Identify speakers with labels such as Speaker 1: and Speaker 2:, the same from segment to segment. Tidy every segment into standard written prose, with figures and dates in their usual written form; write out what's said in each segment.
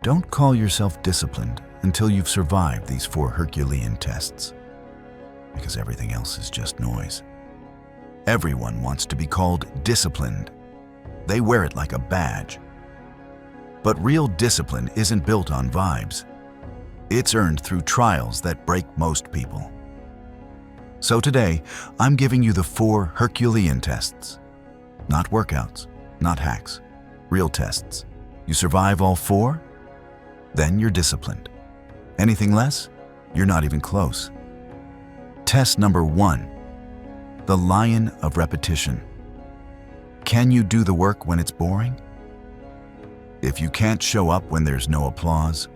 Speaker 1: Don't call yourself disciplined until you've survived these 4 Herculean tests, because everything else is just noise. Everyone wants to be called disciplined. They wear it like a badge. But real discipline isn't built on vibes. It's earned through trials that break most people. So today, I'm giving you the 4 Herculean tests. Not workouts, not hacks, real tests. You survive all 4? Then you're disciplined. Anything less? You're not even close. Test number 1. The lion of repetition. Can you do the work when it's boring? If you can't show up when there's no applause,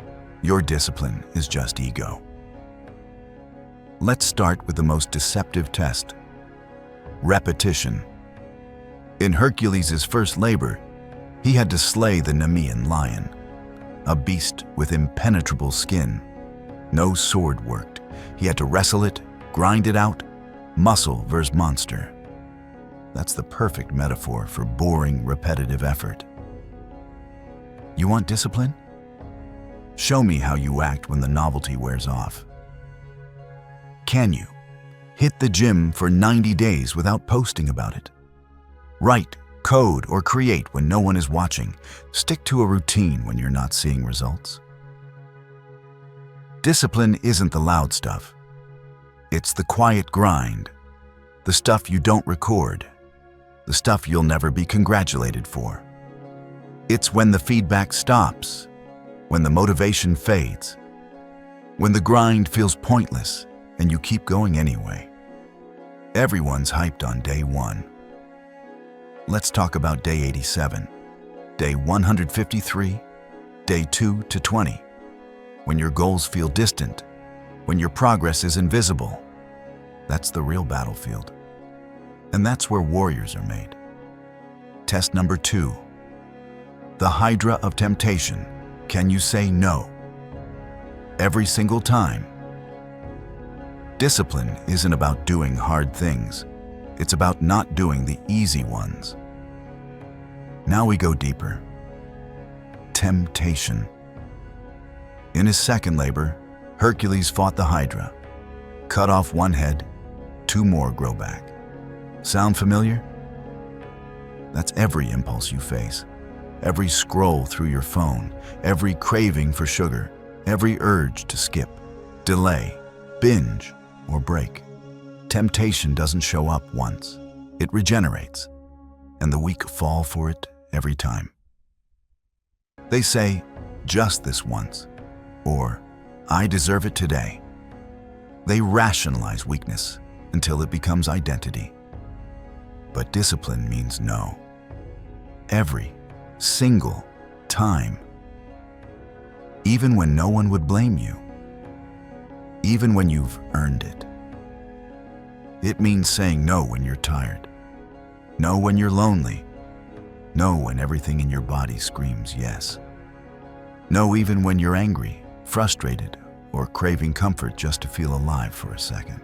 Speaker 1: your discipline is just ego. Let's start with the most deceptive test: repetition. In Hercules' first labor, he had to slay the Nemean lion, a beast with impenetrable skin. No sword worked. He had to wrestle it, grind it out, muscle versus monster. That's the perfect metaphor for boring, repetitive effort. You want discipline? Show me how you act when the novelty wears off. Can you hit the gym for 90 days without posting about it? Write, code, or create when no one is watching. Stick to a routine when you're not seeing results. Discipline isn't the loud stuff. It's the quiet grind, the stuff you don't record, the stuff you'll never be congratulated for. It's when the feedback stops, when the motivation fades, when the grind feels pointless and you keep going anyway. Everyone's hyped on day 1. Let's talk about day 87, day 153, day 2 to 20, when your goals feel distant, when your progress is invisible. That's the real battlefield. And that's where warriors are made. Test number 2. The hydra of temptation. Can you say no? Every single time. Discipline isn't about doing hard things. It's about not doing the easy ones. Now we go deeper. Temptation. In his second labor, Hercules fought the hydra. Cut off one head, 2 more grow back. Sound familiar? That's every impulse you face. Every scroll through your phone, every craving for sugar, every urge to skip, delay, binge, or break. Temptation doesn't show up once. It regenerates, and the weak fall for it every time. They say, just this once, or I deserve it today. They rationalize weakness until it becomes identity. But discipline means no. Every single time. Even when no one would blame you. Even when you've earned it. It means saying no when you're tired. No when you're lonely. No when everything in your body screams yes. No even when you're angry, frustrated, or craving comfort just to feel alive for a second.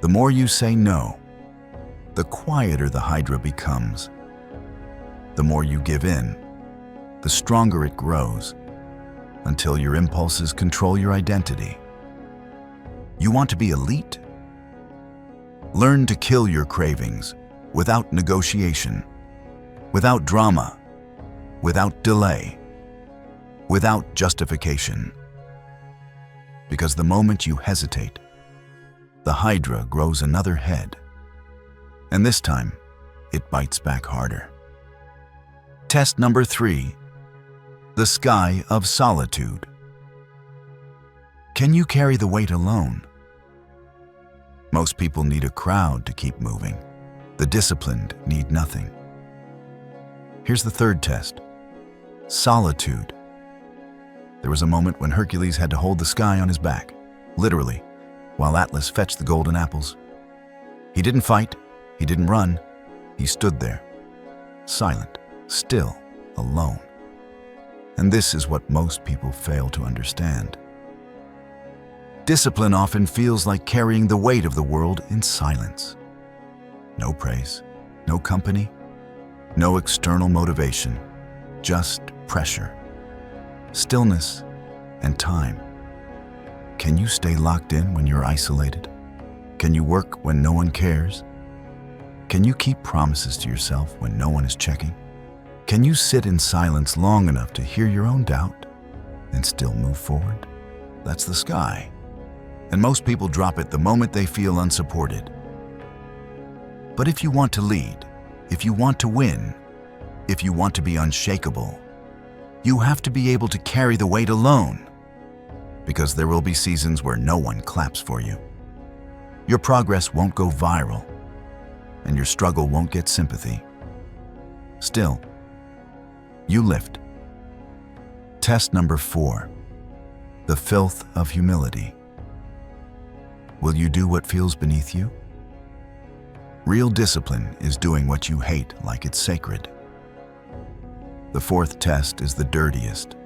Speaker 1: The more you say no, the quieter the hydra becomes. The more you give in, the stronger it grows, until your impulses control your identity. You want to be elite? Learn to kill your cravings without negotiation, without drama, without delay, without justification. Because the moment you hesitate, the hydra grows another head. And this time, it bites back harder. Test number 3. The sky of solitude. Can you carry the weight alone? Most people need a crowd to keep moving. The disciplined need nothing. Here's the third test. Solitude. There was a moment when Hercules had to hold the sky on his back, literally, while Atlas fetched the golden apples. He didn't fight, he didn't run, he stood there, silent, still, alone. And this is what most people fail to understand. Discipline often feels like carrying the weight of the world in silence. No praise, no company, no external motivation, just pressure. stillness, and time. Can you stay locked in when you're isolated? Can you work when no one cares? Can you keep promises to yourself when no one is checking? Can you sit in silence long enough to hear your own doubt and still move forward? That's the sky. And most people drop it the moment they feel unsupported. But if you want to lead, if you want to win, if you want to be unshakable, you have to be able to carry the weight alone. Because there will be seasons where no one claps for you. Your progress won't go viral, and your struggle won't get sympathy. Still, you lift. Test number 4. The filth of humility. Will you do what feels beneath you? Real discipline is doing what you hate like it's sacred. The 4th test is the dirtiest,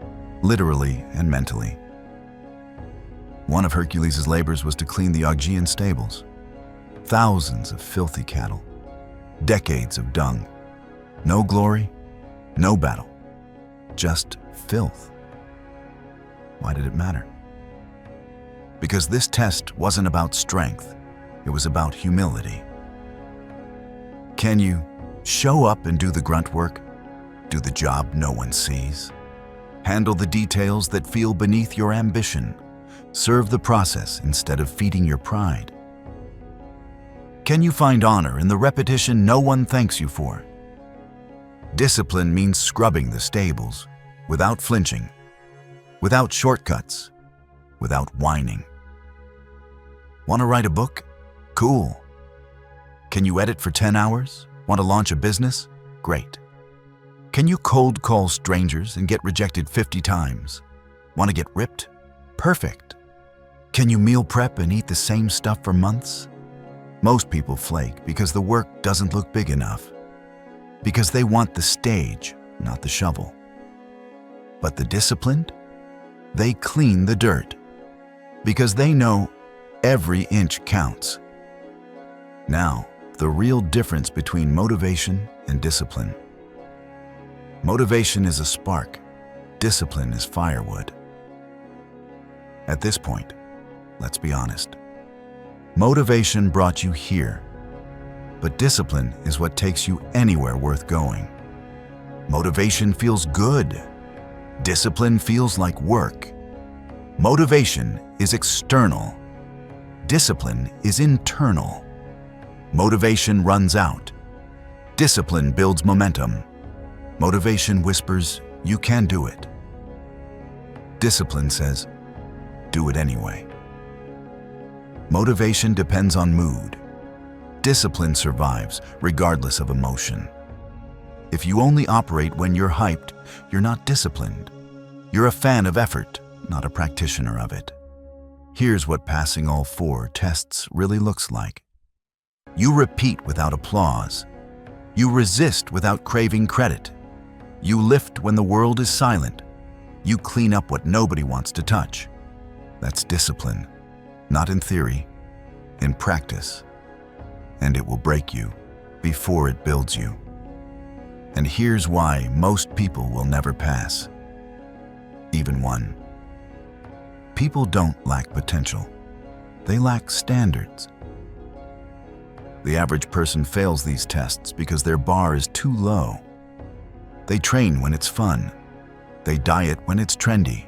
Speaker 1: literally and mentally. One of Hercules' labors was to clean the Augean stables. Thousands of filthy cattle, decades of dung. No glory, no battle, just filth. Why did it matter? Because this test wasn't about strength, it was about humility. Can you show up and do the grunt work? Do the job no one sees? Handle the details that feel beneath your ambition? Serve the process instead of feeding your pride? Can you find honor in the repetition no one thanks you for? Discipline means scrubbing the stables without flinching, without shortcuts, without whining. Want to write a book? Cool. Can you edit for 10 hours? Want to launch a business? Great. Can you cold call strangers and get rejected 50 times? Want to get ripped? Perfect. Can you meal prep and eat the same stuff for months? Most people flake because the work doesn't look big enough. Because they want the stage, not the shovel. But the disciplined? They clean the dirt. Because they know every inch counts. Now, the real difference between motivation and discipline. Motivation is a spark. Discipline is firewood. At this point, let's be honest. Motivation brought you here, but discipline is what takes you anywhere worth going. Motivation feels good. Discipline feels like work. Motivation is external. Discipline is internal. Motivation runs out. Discipline builds momentum. Motivation whispers, you can do it. Discipline says, do it anyway. Motivation depends on mood. Discipline survives regardless of emotion. If you only operate when you're hyped, you're not disciplined. You're a fan of effort, not a practitioner of it. Here's what passing all 4 tests really looks like. You repeat without applause. You resist without craving credit. You lift when the world is silent. You clean up what nobody wants to touch. That's discipline, not in theory, in practice. And it will break you before it builds you. And here's why most people will never pass. Even one. People don't lack potential. They lack standards. The average person fails these tests because their bar is too low. They train when it's fun. They diet when it's trendy.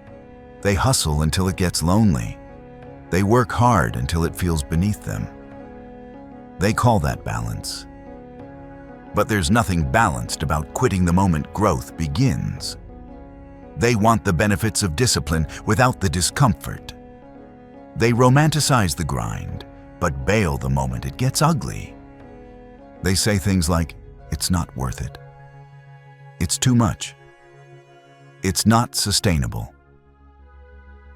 Speaker 1: They hustle until it gets lonely. They work hard until it feels beneath them. They call that balance. But there's nothing balanced about quitting the moment growth begins. They want the benefits of discipline without the discomfort. They romanticize the grind, but bail the moment it gets ugly. They say things like, it's not worth it. It's too much. It's not sustainable.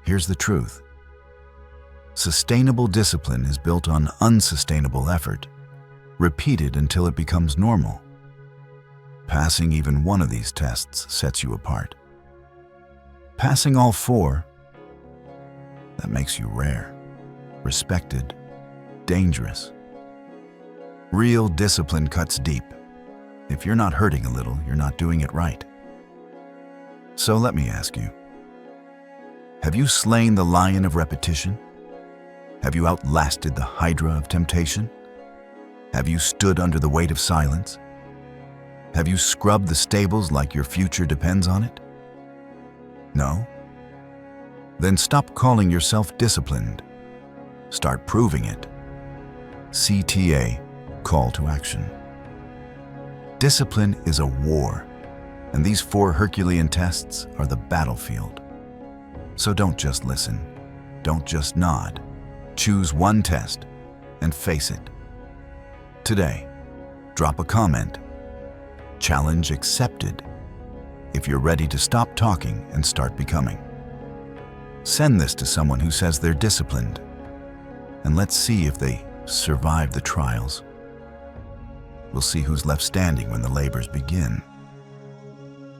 Speaker 1: Here's the truth. Sustainable discipline is built on unsustainable effort, repeated until it becomes normal. Passing even one of these tests sets you apart. Passing all 4, that makes you rare, respected, dangerous. Real discipline cuts deep. If you're not hurting a little, you're not doing it right. So let me ask you, Have you slain the lion of repetition? Have you outlasted the hydra of temptation? Have you stood under the weight of silence? Have you scrubbed the stables like your future depends on it? No? Then stop calling yourself disciplined. Start proving it. CTA, call to action. Discipline is a war, and these 4 Herculean tests are the battlefield. So don't just listen. Don't just nod. Choose one test and face it. Today, drop a comment. Challenge accepted. If you're ready to stop talking and start becoming. Send this to someone who says they're disciplined, and let's see if they survive the trials. We'll see who's left standing when the labors begin.